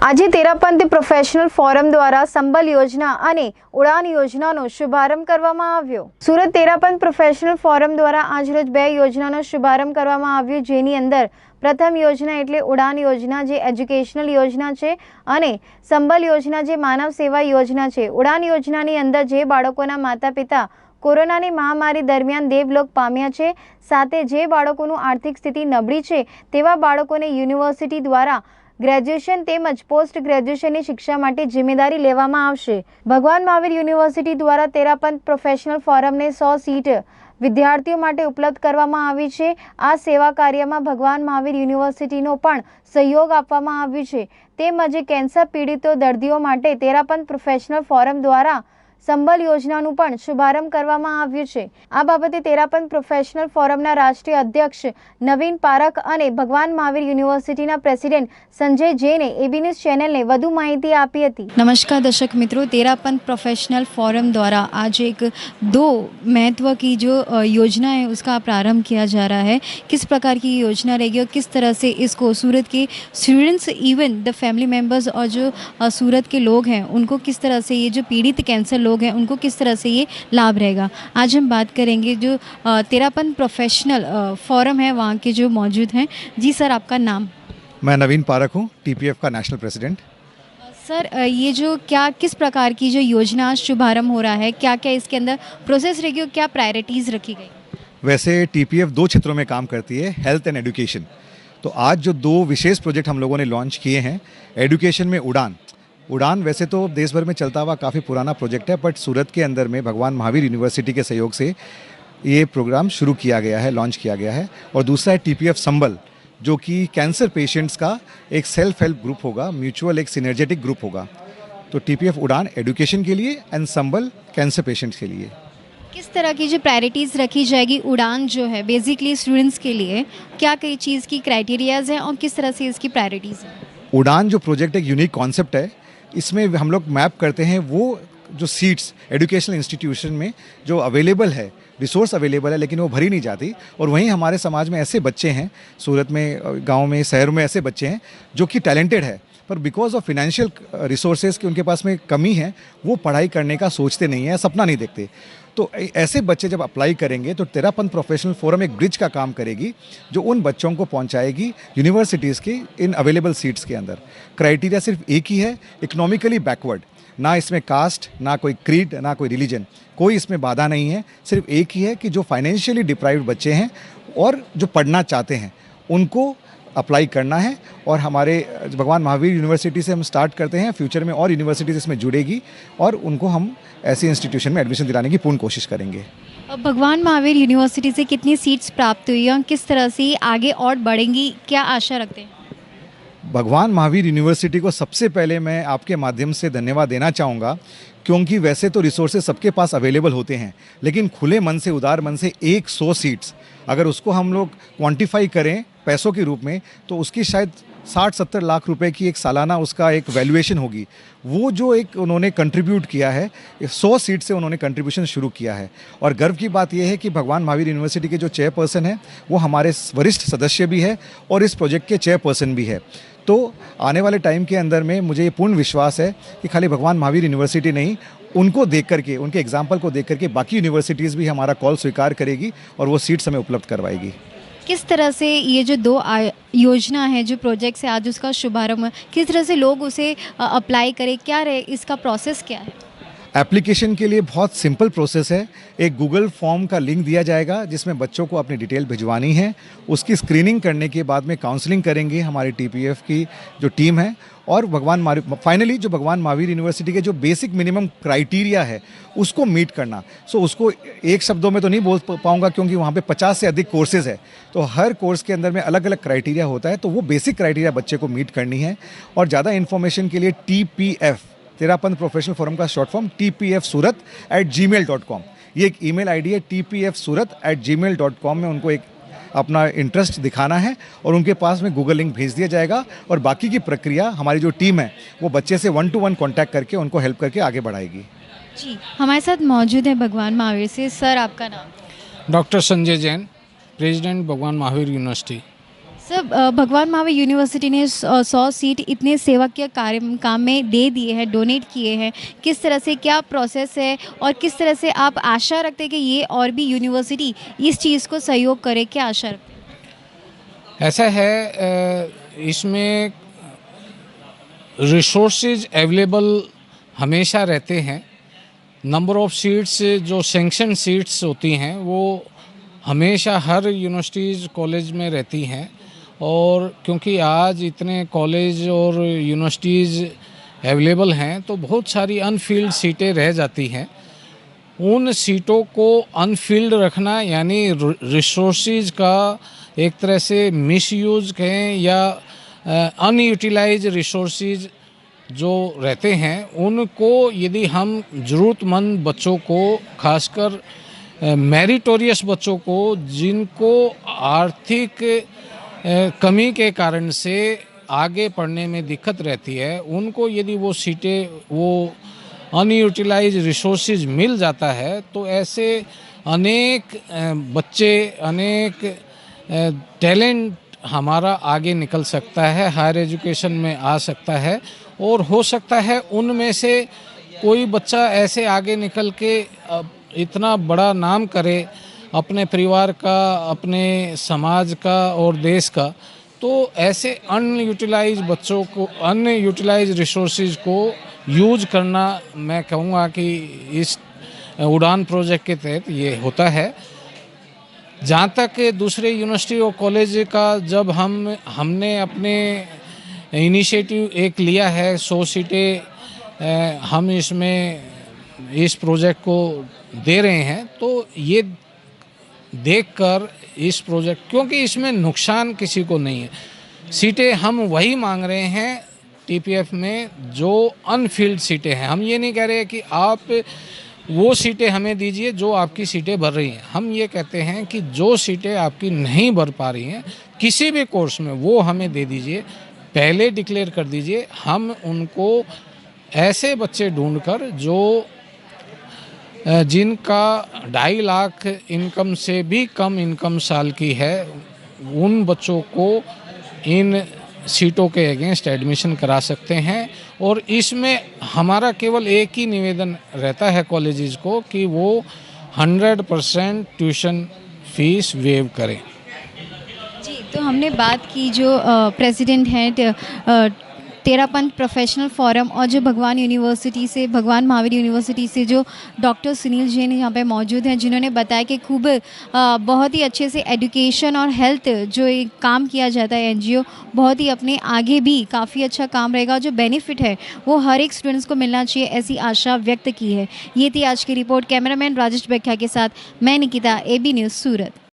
આજે Terapanthi professional forum દ્વારા સંબલ યોજના અને ઉડાન યોજનાનો શુભારંભ કરવામાં આવ્યો। સુરત તેરાપંથ પ્રોફેશનલ ફોરમ દ્વારા આજરોજ બે યોજનાનો શુભારંભ કરવામાં આવ્યો, જેની અંદર પ્રથમ યોજના એટલે ઉડાન યોજના જે એજ્યુકેશનલ યોજના છે અને સંબલ યોજના જે માનવ સેવા યોજના છે। ઉડાન યોજનાની અંદર જે બાળકોના માતા પિતા કોરોનાની મહામારી દરમિયાન દેવલોક પામ્યા છે, સાથે જે બાળકોનું આર્થિક સ્થિતિ નબળી છે તેવા બાળકોને યુનિવર્સિટી દ્વારા ग्रेजुएशन तेमज पोस्ट ग्रेजुएशन की शिक्षा माटे जिम्मेदारी लेवामां आवशे। भगवान महावीर यूनिवर्सिटी द्वारा तेरापंथ प्रोफेशनल फोरम ने 100 सीट विद्यार्थीओ माटे उपलब्ध करवामां आवी छे। आ सेवा कार्यमां भगवान महावीर यूनिवर्सिटीनो पण सहयोग आपवामां आव्यो छे। तेमज कैंसर पीड़ितो दर्दीओ माटे तेरापंथ प्रोफेशनल फोरम द्वारा संबल योजनानुं पण शुभारंभ करवामां आव्यो छे। आ बाबते तेरापंथ प्रोफेशनल फोरमना राष्ट्रीय अध्यक्ष नवीन पारख अने भगवान महावीर यूनिवर्सिटीना प्रेसिडेंट संजय जैने एबी न्यूज़ चैनल ने वधु माहिती आपी हती। नमस्कार दर्शक मित्रों, तेरापंथ प्रोफेशनल फोरम द्वारा आज एक दो महत्व की जो योजना है उसका प्रारंभ किया जा रहा है। किस प्रकार की योजना रहेगी और किस तरह से इसको सूरत के students, even the family members और जो सूरत के लोग हैं उनको किस तरह से, ये जो पीड़ित कैंसर लोग हैं उनको किस तरह से ये लाभ रहेगा, आज हम बात करेंगे। जो तेरापंथ प्रोफेशनल फोरम है वहाँ के जो मौजूद हैं। जी सर, आपका नाम? मैं नवीन पारख हूँ, टीपीएफ का नेशनल प्रेसिडेंट। सर, ये जो किस प्रकार की जो योजना शुभारंभ हो रहा है, क्या क्या इसके अंदर प्रोसेस रहेगी और क्या प्रायोरिटीज़ रखी गई? वैसे टीपीएफ दो क्षेत्रों में काम करती है, हेल्थ एंड एजुकेशन। तो आज जो दो विशेष प्रोजेक्ट हम लोगों ने लॉन्च किए हैं, एजुकेशन में उड़ान वैसे तो देश भर में चलता हुआ काफ़ी पुराना प्रोजेक्ट है, बट सूरत के अंदर में भगवान महावीर यूनिवर्सिटी के सहयोग से ये प्रोग्राम शुरू किया गया है, लॉन्च किया गया है। और दूसरा है टीपीएफ संबल, जो कि कैंसर पेशेंट्स का एक सेल्फ हेल्प ग्रुप होगा, म्यूचुअल एक सिनर्जेटिक ग्रुप होगा। तो टीपीएफ उड़ान एजुकेशन के लिए एंड संबल कैंसर पेशेंट्स के लिए। किस तरह की जो प्रायोरिटीज़ रखी जाएगी? उड़ान जो है बेसिकली स्टूडेंट्स के लिए क्या कई चीज़ की क्राइटेरियाज़ हैं और किस तरह से इसकी प्रायोरिटीज़ हैं? उड़ान जो प्रोजेक्ट एक यूनिक कॉन्सेप्ट है, इसमें हम लोग मैप करते हैं वो जो सीट्स एजुकेशनल इंस्टीट्यूशन में जो अवेलेबल है, रिसोर्स अवेलेबल है लेकिन वो भरी नहीं जाती। और वहीं हमारे समाज में ऐसे बच्चे हैं, सूरत में, गांव में, शहरों में ऐसे बच्चे हैं जो कि टैलेंटेड है, पर बिकॉज ऑफ फिनेंशियल रिसोर्सेज की उनके पास में कमी है, वो पढ़ाई करने का सोचते नहीं है, सपना नहीं देखते। तो ऐसे बच्चे जब अप्लाई करेंगे तो तेरापंथ प्रोफेशनल फोरम एक ब्रिज का काम करेगी, जो उन बच्चों को पहुंचाएगी यूनिवर्सिटीज़ की इन अवेलेबल सीट्स के अंदर। क्राइटेरिया सिर्फ एक ही है, इकोनॉमिकली बैकवर्ड, ना इसमें कास्ट, ना कोई क्रीड, ना कोई रिलीजन, कोई इसमें बाधा नहीं है। सिर्फ एक ही है कि जो फाइनेंशियली डिप्राइव्ड बच्चे हैं और जो पढ़ना चाहते हैं उनको अप्लाई करना है। और हमारे भगवान महावीर यूनिवर्सिटी से हम स्टार्ट करते हैं, फ्यूचर में और यूनिवर्सिटीज़ इसमें जुड़ेगी और उनको हम ऐसी इंस्टीट्यूशन में एडमिशन दिलाने की पूर्ण कोशिश करेंगे। भगवान महावीर यूनिवर्सिटी से कितनी सीट्स प्राप्त हुई और किस तरह से आगे और बढ़ेंगी, क्या आशा रखते हैं? भगवान महावीर यूनिवर्सिटी को सबसे पहले मैं आपके माध्यम से धन्यवाद देना चाहूँगा, क्योंकि वैसे तो रिसोर्सेज सबके पास अवेलेबल होते हैं, लेकिन खुले मन से, उदार मन से 100 सीट्स अगर उसको हम लोग क्वांटिफाई करें पैसों के रूप में, तो उसकी शायद 60-70 लाख रुपए की एक सालाना उसका एक वैल्यूएशन होगी। वो जो एक उन्होंने कंट्रीब्यूट किया है, 100 सीट से उन्होंने कंट्रीब्यूशन शुरू किया है। और गर्व की बात यह है कि भगवान महावीर यूनिवर्सिटी के जो चेयरपर्सन है वो हमारे वरिष्ठ सदस्य भी है और इस प्रोजेक्ट के चेयरपर्सन भी है। तो आने वाले टाइम के अंदर में मुझे ये पूर्ण विश्वास है कि खाली भगवान महावीर यूनिवर्सिटी नहीं, उनको देख करके, उनके एग्जाम्पल को देख करके बाकी यूनिवर्सिटीज़ भी हमारा कॉल स्वीकार करेगी और वो सीट्स हमें उपलब्ध करवाएगी। किस तरह से ये जो दो योजना है, जो प्रोजेक्ट्स है, आज उसका शुभारंभ, किस तरह से लोग उसे अप्लाई करें, क्या रहे इसका प्रोसेस क्या है? एप्लीकेशन के लिए बहुत सिंपल प्रोसेस है। एक गूगल फॉर्म का लिंक दिया जाएगा जिसमें बच्चों को अपनी डिटेल भिजवानी है। उसकी स्क्रीनिंग करने के बाद में काउंसलिंग करेंगे हमारी टीपीएफ की जो टीम है। और फाइनली जो भगवान महावीर यूनिवर्सिटी के जो बेसिक मिनिमम क्राइटेरिया है उसको मीट करना। सो उसको एक शब्दों में तो नहीं बोल पाऊँगा, क्योंकि वहाँ पे 50 से अधिक कोर्सेज़ है, तो हर कोर्स के अंदर में अलग अलग क्राइटेरिया होता है। तो वो बेसिक क्राइटेरिया बच्चे को मीट करनी है। और ज़्यादा इन्फॉर्मेशन के लिए TPF, तेरापंथ प्रोफेशनल फोरम का शॉर्ट फॉर्म, tpfsurat@gmail.com, ये एक ईमेल आईडी है। tpfsurat@gmail.com में उनको एक अपना इंटरेस्ट दिखाना है और उनके पास में गूगल लिंक भेज दिया जाएगा। और बाकी की प्रक्रिया हमारी जो टीम है वो बच्चे से 1-to-1 कॉन्टैक्ट करके उनको हेल्प करके आगे बढ़ाएगी। जी, हमारे साथ मौजूद है भगवान महावीर से। सर, आपका नाम? डॉक्टर संजय जैन, प्रेसिडेंट भगवान महावीर यूनिवर्सिटी। सर भगवान महावीर यूनिवर्सिटी ने 100 सीट इतने सेवा के काम में दे दिए हैं, डोनेट किए हैं। किस तरह से क्या प्रोसेस है और किस तरह से आप आशा रखते हैं कि ये और भी यूनिवर्सिटी इस चीज़ को सहयोग करे, क्या आशा रखते हैं? ऐसा है, इसमें रिसोर्सेज अवेलेबल हमेशा रहते हैं। नंबर ऑफ़ सीट्स जो सैंक्शन सीट्स होती हैं वो हमेशा हर यूनिवर्सिटीज़ कॉलेज में रहती हैं, और क्योंकि आज इतने कॉलेज और यूनिवर्सिटीज़ अवेलेबल हैं तो बहुत सारी अनफिल्ड सीटें रह जाती हैं। उन सीटों को अनफिल्ड रखना यानी रिसोर्सेज का एक तरह से मिसयूज़ कहें या अनयूटिलाइज रिसोर्सेज जो रहते हैं उनको यदि हम ज़रूरतमंद बच्चों को, खासकर मेरिटोरियस बच्चों को जिनको आर्थिक कमी के कारण से आगे पढ़ने में दिक्कत रहती है, उनको यदि वो सीटें, वो अनयूटिलाइज रिसोर्सेज मिल जाता है तो ऐसे अनेक बच्चे, अनेक टैलेंट हमारा आगे निकल सकता है, हायर एजुकेशन में आ सकता है, और हो सकता है उनमें से कोई बच्चा ऐसे आगे निकल के इतना बड़ा नाम करे अपने परिवार का, अपने समाज का और देश का। तो ऐसे अनयूटिलाइज बच्चों को, अनयूटिलाइज रिसोर्सेज को यूज करना, मैं कहूँगा कि इस उड़ान प्रोजेक्ट के तहत ये होता है। जहाँ तक दूसरे यूनिवर्सिटी और कॉलेज का, जब हमने अपने इनिशिएटिव एक लिया है, 100 सीटें हम इसमें इस प्रोजेक्ट को दे रहे हैं, तो ये देखकर इस प्रोजेक्ट, क्योंकि इसमें नुकसान किसी को नहीं है, सीटें हम वही मांग रहे हैं टीपीएफ में जो अनफिल्ड सीटें हैं। हम ये नहीं कह रहे कि आप वो सीटें हमें दीजिए जो आपकी सीटें भर रही हैं। हम ये कहते हैं कि जो सीटें आपकी नहीं भर पा रही हैं किसी भी कोर्स में, वो हमें दे दीजिए, पहले डिक्लेयर कर दीजिए। हम उनको ऐसे बच्चे ढूंढकर जो जिनका 2.5 लाख इनकम से भी कम इनकम साल की है, उन बच्चों को इन सीटों के अगेंस्ट एडमिशन करा सकते हैं। और इसमें हमारा केवल एक ही निवेदन रहता है कॉलेजेस को कि वो 100% ट्यूशन फीस वेव करें। जी, तो हमने बात की जो प्रेसिडेंट हैं तेरापंथ प्रोफेशनल फोरम और जो भगवान महावीर यूनिवर्सिटी से जो डॉक्टर सुनील जैन यहाँ पे मौजूद हैं, जिन्होंने बताया कि खूब बहुत ही अच्छे से एजुकेशन और हेल्थ जो एक काम किया जाता है एनजीओ, बहुत ही अपने आगे भी काफ़ी अच्छा काम रहेगा। जो बेनिफिट है वो हर एक स्टूडेंट्स को मिलना चाहिए, ऐसी आशा व्यक्त की है। ये थी आज की रिपोर्ट। कैमरामैन राजेश बेख्या के साथ मैं निकिता, AB न्यूज़ सूरत।